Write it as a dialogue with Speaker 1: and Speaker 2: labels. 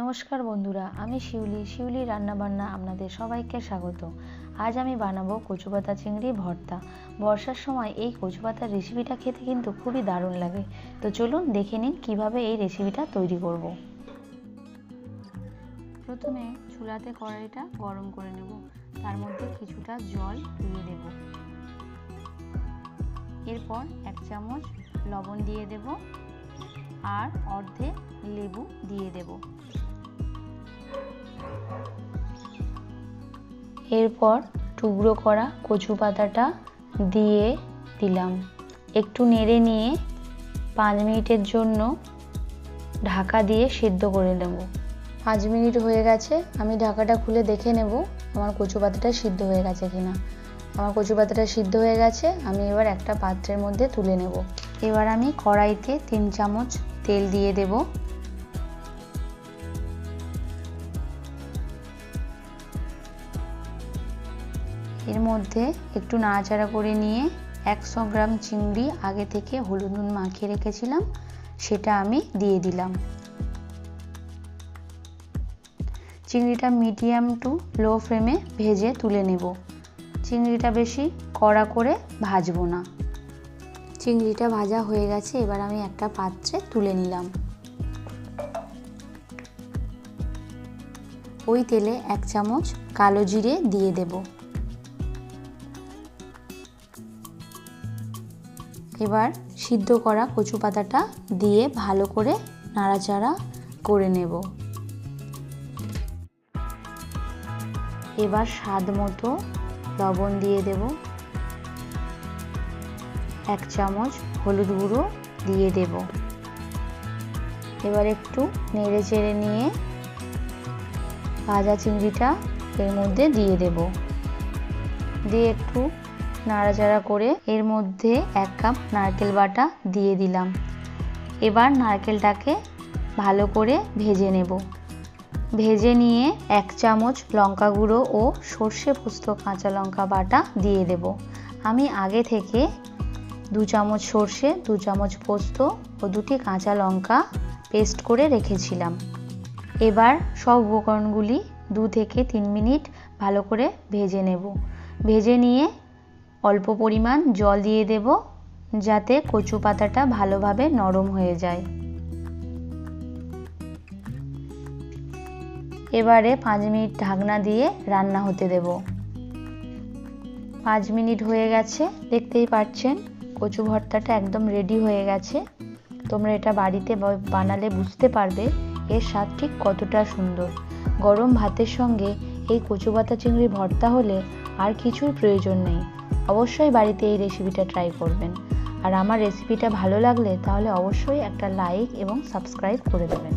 Speaker 1: নমস্কার বন্ধুরা, আমি শিউলি রান্নাবান্না আপনাদের সবাইকে স্বাগত। আজ আমি বানাবো কচু পাতা চিংড়ি ভর্তা। বর্ষার সময় এই কচু পাতার রেসিপিটা খেতে কিন্তু খুবই দারুণ লাগে। তো চলুন দেখে নিন কিভাবে এই রেসিপিটা তৈরি করব। প্রথমে চুলাতে কড়াইটা গরম করে নেব, তার মধ্যে কিছুটা জল দিয়ে দেব। এরপর 1 চামচ লবণ দিয়ে দেব আর অর্ধেক লেবু দিয়ে দেব। এরপর টুকরো করা কচু পাতাটা দিয়ে দিলাম। একটু নেড়ে নিয়ে 5 মিনিটের জন্য ঢাকা দিয়ে সেদ্ধ করে নেব। 5 মিনিট হয়ে গেছে, আমি ঢাকাটা খুলে দেখে নেব আমার কচু পাতাটা সিদ্ধ হয়ে গেছে কিনা। আমার কচু পাতাটা সিদ্ধ হয়ে গেছে, আমি এবার একটা পাত্রের মধ্যে তুলে নেব। এবার আমি কড়াইতে 3 চামচ তেল দিয়ে দেব। এর মধ্যে একটু নাড়াচাড়া করে নিয়ে 100 গ্রাম চিংড়ি আগে থেকে হলুদ নুন মাখিয়ে রেখেছিলাম, সেটা আমি দিয়ে দিলাম। চিংড়িটা মিডিয়াম টু লো ফ্লেমে ভেজে তুলে নেব। চিংড়িটা বেশি কড়া করে ভাজবো না। চিংড়িটা ভাজা হয়ে গেছে, এবার আমি একটা পাত্রে তুলে নিলাম। ওই তেলে 1 চামচ কালো জিরে দিয়ে দেব। এবার সিদ্ধ করা কচু পাতাটা দিয়ে ভালো করে নাড়াচাড়া করে নেব। এবার স্বাদ মতো লবণ দিয়ে দেব। 1 চামচ হলুদ গুঁড়ো দিয়ে দেব। এবার একটু নেড়ে চেড়ে নিয়ে ভাজা চিংড়িটা এর মধ্যে দিয়ে দেব। দিয়ে একটু নাড়াচাড়া করে এর মধ্যে 1 কাপ নারকেল বাটা দিয়ে দিলাম। এবার নারকেলটাকে ভালো করে ভেজে নেব। ভেজে নিয়ে 1 চামচ লঙ্কা গুঁড়ো ও সর্ষে পোস্ত কাঁচা লঙ্কা বাটা দিয়ে দেব। আমি আগে থেকে 2 চামচ সর্ষে, 2 চামচ পোস্ত ও 2টি কাঁচা লঙ্কা পেস্ট করে রেখেছিলাম। এবার সব উপকরণগুলি 2 থেকে 3 মিনিট ভালো করে ভেজে নেব। ভেজে নিয়ে অল্প পরিমাণ জল দিয়ে দেব, যাতে কচু পাতাটা ভালোভাবে নরম হয়ে যায়। এবারে 5 মিনিট ঢাকনা দিয়ে রান্না হতে দেব। 5 মিনিট হয়ে গেছে, দেখতেই পাচ্ছেন কচু ভর্তাটা একদম রেডি হয়ে গেছে। তোমরা এটা বাড়িতে বানালে বুঝতে পারবে এর স্বাদ ঠিক কতটা সুন্দর। গরম ভাতের সঙ্গে এই কচু পাতা চিংড়ি ভর্তা হলে আর কিছুর প্রয়োজন নেই। অবশ্যই বাড়িতে এই রেসিপিটা ট্রাই করবেন। আর আমার রেসিপিটা ভালো লাগলে তাহলে অবশ্যই একটা লাইক এবং সাবস্ক্রাইব করে দেবেন।